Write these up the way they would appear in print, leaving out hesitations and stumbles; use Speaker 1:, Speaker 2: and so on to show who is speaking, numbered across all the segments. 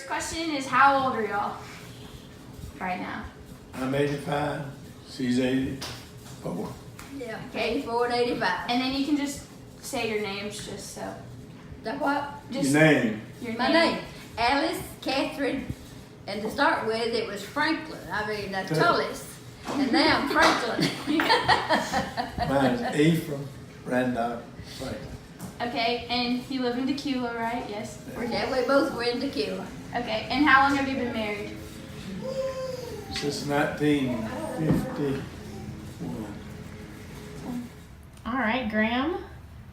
Speaker 1: first question is how old are y'all right now?
Speaker 2: I'm 85. She's 84.
Speaker 3: Yeah,
Speaker 1: Okay.
Speaker 3: 84 and 85.
Speaker 1: And then you can just say your names just so.
Speaker 3: That what?
Speaker 1: Just
Speaker 2: Your name?
Speaker 1: Your
Speaker 3: My name, Alice Catherine, and to start with, it was Franklin. Tullis, and now I'm Franklin.
Speaker 2: Mine's Ephraim Randolph Franklin.
Speaker 1: Okay, and you live in Tequila, right? Yes.
Speaker 3: Yeah, we both were in Tequila.
Speaker 1: Okay, and how long have you been married?
Speaker 2: Since 1951.
Speaker 4: All right, Graham,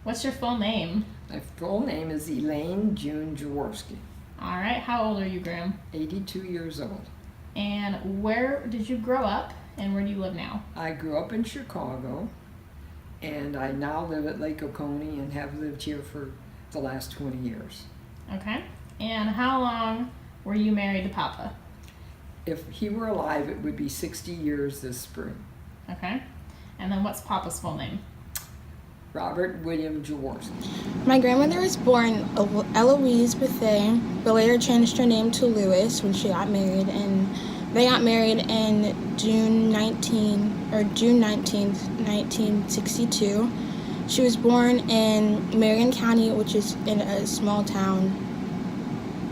Speaker 4: what's your full name?
Speaker 5: My full name is Elaine June Jaworski,
Speaker 4: All right, how old are you, Graham?
Speaker 5: 82 years old.
Speaker 4: And where did you grow up, and where do you live now?
Speaker 5: I grew up in Chicago, and I now live at Lake Oconee and have lived here for the last 20 years.
Speaker 4: Okay. And how long were you married to Papa?
Speaker 5: If he were alive, it would be 60 years this spring.
Speaker 4: Okay. And then what's Papa's full name?
Speaker 5: Robert William Jaworski.
Speaker 6: My grandmother was born Eloise Bethea, but later changed her name to Lewis when she got married, and they got married in June 19th, 1962. She was born in Marion County, which is in a small town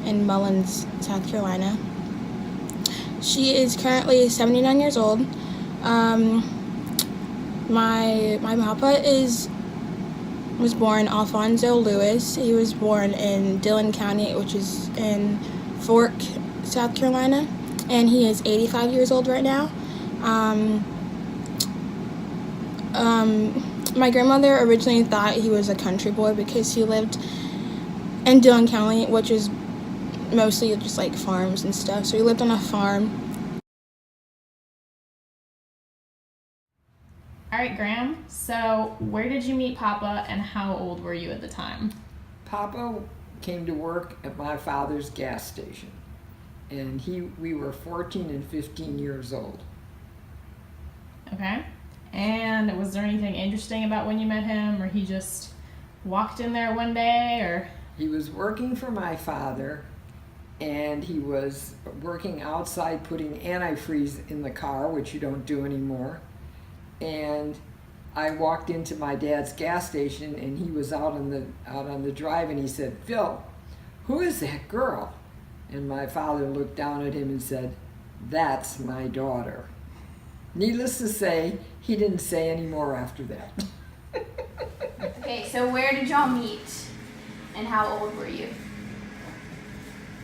Speaker 6: in Mullins, South Carolina. She is currently 79 years old. My papa was born Alfonso Lewis. He was born in Dillon County, which is in Fork, South Carolina, and he is 85 years old right now. My grandmother originally thought he was a country boy because he lived in Dillon County, which is mostly just like farms and stuff. So he lived on a farm.
Speaker 4: All right, Graham. So where did you meet Papa, and how old were you at the time?
Speaker 5: Papa came to work at my father's gas station, and we were 14 and 15 years old.
Speaker 4: Okay. And was there anything interesting about when you met him, or he just walked in there one day, or?
Speaker 5: He was working for my father, and he was working outside putting antifreeze in the car, which you don't do anymore. And I walked into my dad's gas station, and he was out on the drive, and he said, "Phil, who is that girl?" And my father looked down at him and said, "That's my daughter." Needless to say, he didn't say any more after that.
Speaker 1: Okay, so where did y'all meet, and how old were you?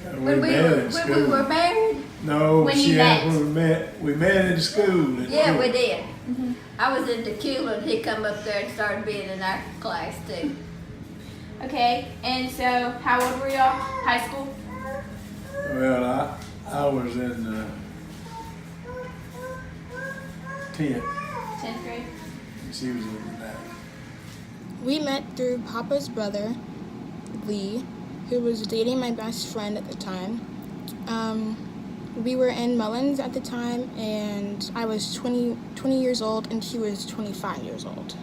Speaker 3: When we were married,
Speaker 2: No,
Speaker 1: When you met.
Speaker 2: we met in school.
Speaker 3: yeah, we did. I was in Tequila, and he come up there and started being in our class too.
Speaker 1: Okay, and so how old were y'all? High school?
Speaker 2: Well, I was in 10th.
Speaker 1: 10th grade?
Speaker 2: She was in 9th.
Speaker 6: We met through Papa's brother, Lee, who was dating my best friend at the time. We were in Mullins at the time, and I was 20 years old, and he was 25 years old.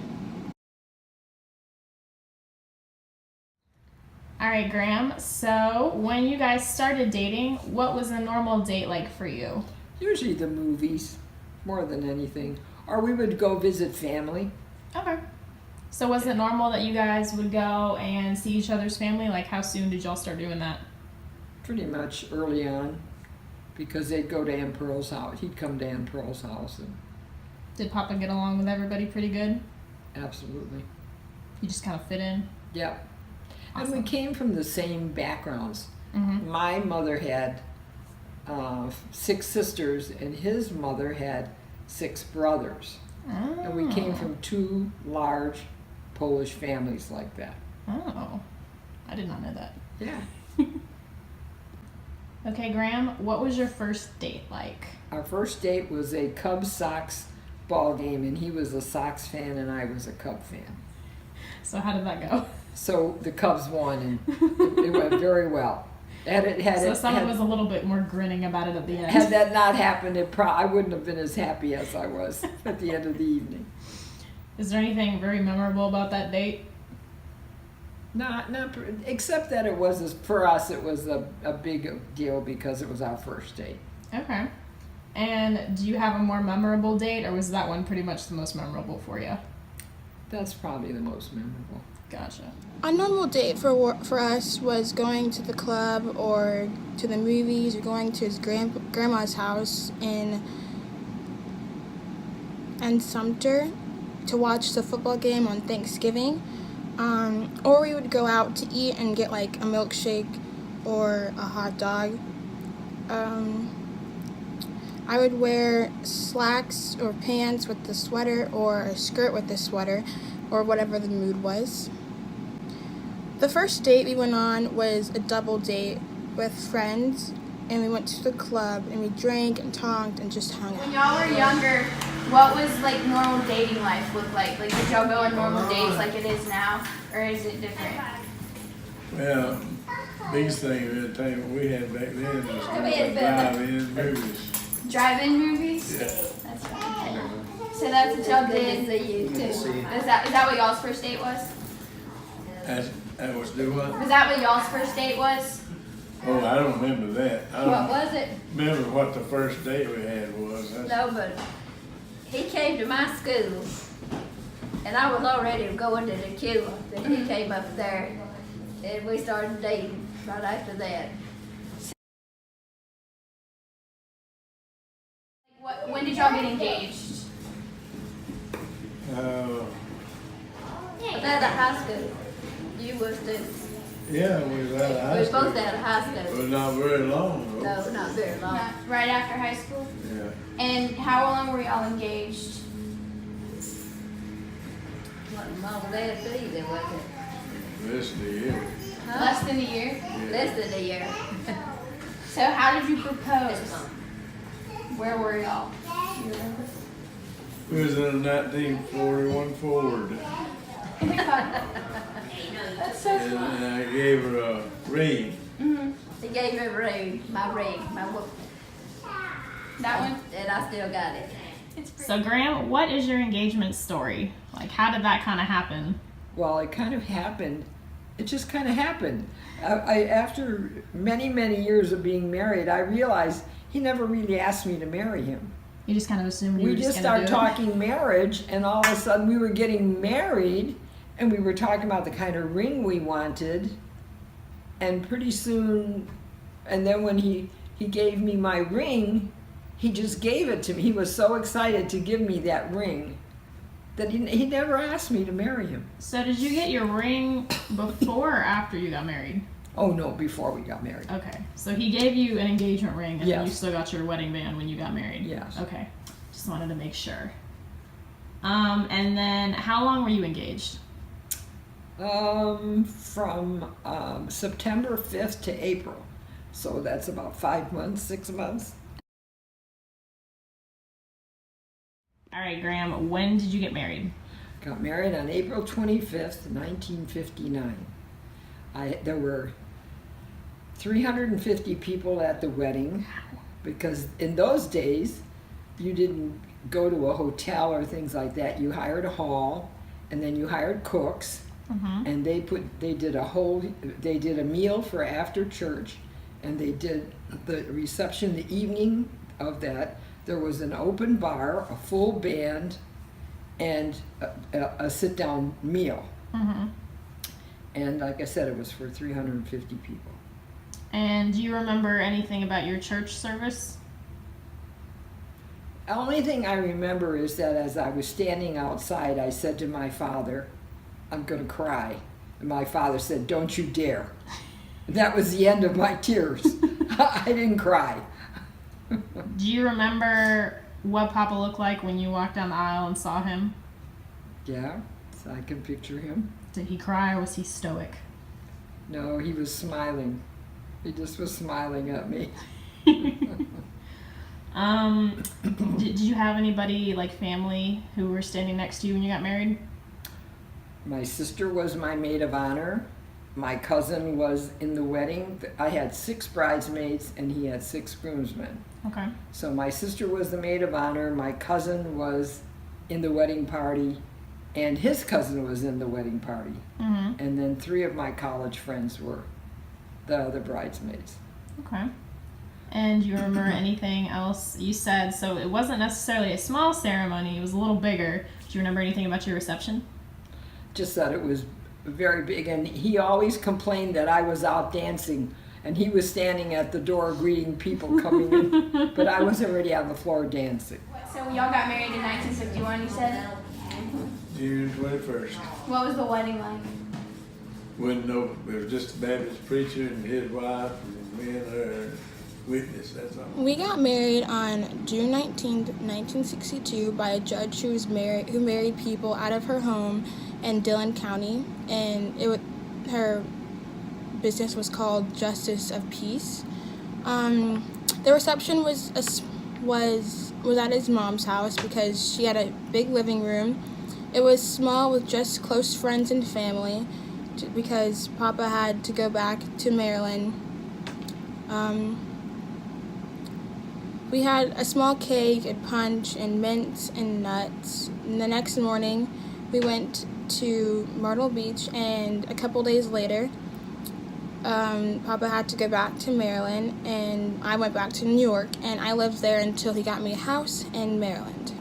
Speaker 4: All right, Graham. So when you guys started dating, what was a normal date like for you?
Speaker 5: Usually the movies, more than anything. Or we would go visit family.
Speaker 4: Okay. So was it normal that you guys would go and see each other's family? Like, how soon did y'all start doing that?
Speaker 5: Pretty much early on, because they'd go to Aunt Pearl's house. He'd come to Aunt Pearl's house, and
Speaker 4: Did Papa get along with everybody pretty good?
Speaker 5: absolutely,
Speaker 4: You just kind of fit in?
Speaker 5: yeah. And
Speaker 4: Awesome.
Speaker 5: we came from the same backgrounds.
Speaker 4: Mm-hmm.
Speaker 5: My mother had 6 sisters, and his mother had 6 brothers. And we came from 2 large Polish families like that.
Speaker 4: Oh, I did not know that.
Speaker 5: Yeah.
Speaker 4: Okay, Graham, what was your first date like?
Speaker 5: Our first date was a Cubs-Sox ball game, and he was a Sox fan, and I was a Cub fan.
Speaker 4: So how did that go?
Speaker 5: So the Cubs won, and it went very well.
Speaker 4: So someone was a little bit more grinning about it at the end.
Speaker 5: Had that not happened, I wouldn't have been as happy as I was at the end of the evening.
Speaker 4: Is there anything very memorable about that date?
Speaker 5: Except that it was, for us, it was a big deal because it was our first date.
Speaker 4: Okay. And do you have a more memorable date, or was that one pretty much the most memorable for you?
Speaker 5: That's probably the most memorable.
Speaker 4: Gotcha.
Speaker 6: A normal date for us was going to the club or to the movies or going to his grandma's house in Sumter to watch the football game on Thanksgiving. Or we would go out to eat and get like a milkshake or a hot dog. I would wear slacks or pants with the sweater or a skirt with the sweater or whatever the mood was. The first date we went on was a double date with friends, and we went to the club and we drank and talked and just hung
Speaker 1: When
Speaker 6: out.
Speaker 1: y'all were younger, what was like normal dating life look like? Like did y'all go on normal dates like it is now, or is it different?
Speaker 2: Well, biggest thing of entertainment we had back then was drive-in movies.
Speaker 1: Drive-in movies?
Speaker 2: Yeah.
Speaker 1: That's fine. So that's what y'all did. Is that what y'all's first date was?
Speaker 2: That was do what?
Speaker 1: Was that what y'all's first date was?
Speaker 2: Oh, I don't remember that. I
Speaker 3: What
Speaker 2: don't
Speaker 3: was it?
Speaker 2: remember what the first date we had was.
Speaker 3: No, but he came to my school, and I was already going to the queue, and he came up there, and we started dating right after that.
Speaker 1: When did y'all get engaged?
Speaker 3: Out of high school. You was too.
Speaker 2: Yeah, we was out of
Speaker 3: We
Speaker 2: high
Speaker 3: was
Speaker 2: school.
Speaker 3: both out of high
Speaker 2: But
Speaker 3: school.
Speaker 2: not very long though.
Speaker 3: No, not very long.
Speaker 1: Right after high school?
Speaker 2: Yeah.
Speaker 1: And how long were y'all engaged?
Speaker 3: What mom and dad said either, was it?
Speaker 2: This is the year.
Speaker 3: Huh?
Speaker 1: Less than a year?
Speaker 3: Less than a year.
Speaker 1: So how did you propose?
Speaker 3: This month.
Speaker 1: Where were y'all? Do you remember?
Speaker 2: We was in a 1941 Ford.
Speaker 1: Oh my god. That's so
Speaker 2: And
Speaker 1: fun.
Speaker 2: I gave her a ring.
Speaker 1: Mm-hmm.
Speaker 3: He gave me a ring, my whoop,
Speaker 1: That one?
Speaker 3: and I still got it.
Speaker 1: It's pretty.
Speaker 4: So, Graham, what is your engagement story? Like, how did that kind of happen?
Speaker 5: Well, it kind of happened. It just kind of happened. After many, many years of being married, I realized he never really asked me to marry him.
Speaker 4: You just kind of assumed you
Speaker 5: We
Speaker 4: were
Speaker 5: just
Speaker 4: gonna
Speaker 5: started
Speaker 4: do it?
Speaker 5: talking marriage, and all of a sudden we were getting married, and we were talking about the kind of ring we wanted, and pretty soon, and then when he gave me my ring, he just gave it to me. He was so excited to give me that ring that he never asked me to marry him.
Speaker 4: So, did you get your ring before or after you got married?
Speaker 5: Oh no, before we got married.
Speaker 4: Okay. So, he gave you an engagement ring, and then you
Speaker 5: Yes.
Speaker 4: still got your wedding band when you got married?
Speaker 5: Yes.
Speaker 4: Okay. Just wanted to make sure. And then, how long were you engaged?
Speaker 5: From September 5th to April. So that's about 5 months, 6 months.
Speaker 4: All right, Graham, when did you get married?
Speaker 5: Got married on April 25th, 1959. There were 350 people at the wedding because in those days you didn't go to a hotel or things like that. You hired a hall and then you hired cooks
Speaker 4: Mm-hmm.
Speaker 5: and they did a meal for after church, and they did the reception the evening of that. There was an open bar, a full band, and a sit-down meal.
Speaker 4: Mm-hmm.
Speaker 5: And like I said, it was for 350 people.
Speaker 4: And do you remember anything about your church service?
Speaker 5: The only thing I remember is that as I was standing outside, I said to my father, "I'm going to cry." And my father said, "Don't you dare." And that was the end of my tears. I didn't cry.
Speaker 4: Do you remember what Papa looked like when you walked down the aisle and saw him?
Speaker 5: Yeah, so I can picture him.
Speaker 4: Did he cry or was he stoic?
Speaker 5: No, he was smiling. He just was smiling at me.
Speaker 4: Did you have anybody, like family, who were standing next to you when you got married?
Speaker 5: My sister was my maid of honor. My cousin was in the wedding. I had 6 bridesmaids and he had 6 groomsmen.
Speaker 4: Okay.
Speaker 5: So my sister was the maid of honor. My cousin was in the wedding party. And his cousin was in the wedding party.
Speaker 4: Mm-hmm.
Speaker 5: And then 3 of my college friends were the other bridesmaids.
Speaker 4: Okay. And do you remember anything else you said? So it wasn't necessarily a small ceremony, it was a little bigger. Do you remember anything about your reception?
Speaker 5: Just that it was very big, and he always complained that I was out dancing, and he was standing at the door greeting people coming in, but I was already on the floor dancing.
Speaker 1: So y'all got married in 1951, you said?
Speaker 2: June 21st.
Speaker 1: What was the wedding like?
Speaker 2: Wasn't no, it was just a Baptist preacher and his wife and me and her witness, that's all.
Speaker 6: We got married on June 19th, 1962 by a judge who married people out of her home in Dillon County, and her business was called Justice of Peace. The reception was at his mom's house because she had a big living room. It was small with just close friends and family because Papa had to go back to Maryland. We had a small cake and punch and mints and nuts. And the next morning, we went to Myrtle Beach, and a couple days later, Papa had to go back to Maryland, and I went back to New York, and I lived there until he got me a house in Maryland.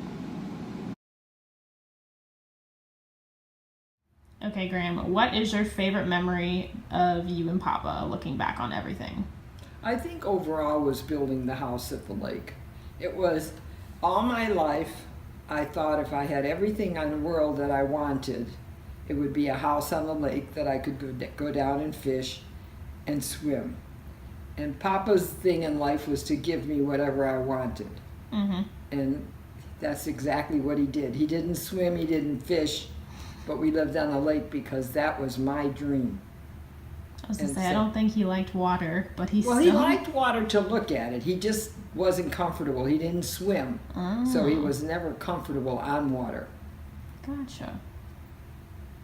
Speaker 4: Okay, Graham, what is your favorite memory of you and Papa looking back on everything?
Speaker 5: I think overall was building the house at the lake. It was, all my life, I thought if I had everything in the world that I wanted, it would be a house on the lake that I could go down and fish and swim. And Papa's thing in life was to give me whatever I wanted.
Speaker 4: Mm-hmm.
Speaker 5: And that's exactly what he did. He didn't swim, he didn't fish, but we lived on the lake because that was my dream.
Speaker 4: I was gonna
Speaker 5: And
Speaker 4: say, I
Speaker 5: so-
Speaker 4: don't think he liked water, but he
Speaker 5: Well,
Speaker 4: still...
Speaker 5: he liked water to look at it. He just wasn't comfortable. He didn't swim, so he was never comfortable on water.
Speaker 4: Gotcha.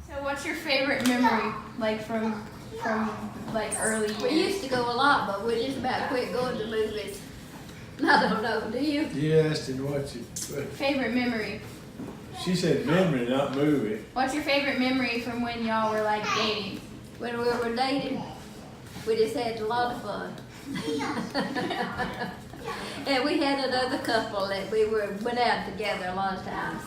Speaker 1: So what's your favorite memory, like from like early years?
Speaker 3: We used to go a lot, but we just about quit going to movies. I don't know, do you?
Speaker 2: You asked him what you,
Speaker 1: Favorite memory.
Speaker 2: she said memory, not movie.
Speaker 1: What's your favorite memory from when y'all were like dating?
Speaker 3: When we were dating, we just had a lot of fun. And we had another couple that went out together a lot of times.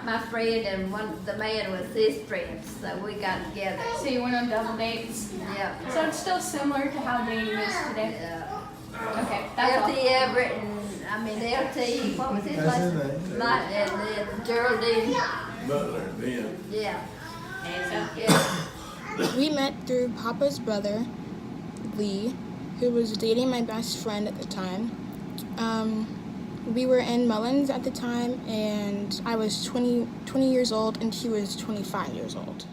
Speaker 3: My friend and the man was his friend, so we got together.
Speaker 1: So you went on double dates.
Speaker 3: Yeah.
Speaker 1: So it's still similar to how dating is today.
Speaker 3: Yeah.
Speaker 1: Okay, that's all.
Speaker 3: LT Everett and LT, what was his
Speaker 2: That's
Speaker 3: last
Speaker 2: his name.
Speaker 3: Not, and then Geraldine.
Speaker 2: Butler, Ben.
Speaker 3: Yeah. Yeah.
Speaker 6: We met through Papa's brother, Lee, who was dating my best friend at the time. We were in Mullins at the time, and I was 20 years old, and he was 25 years old.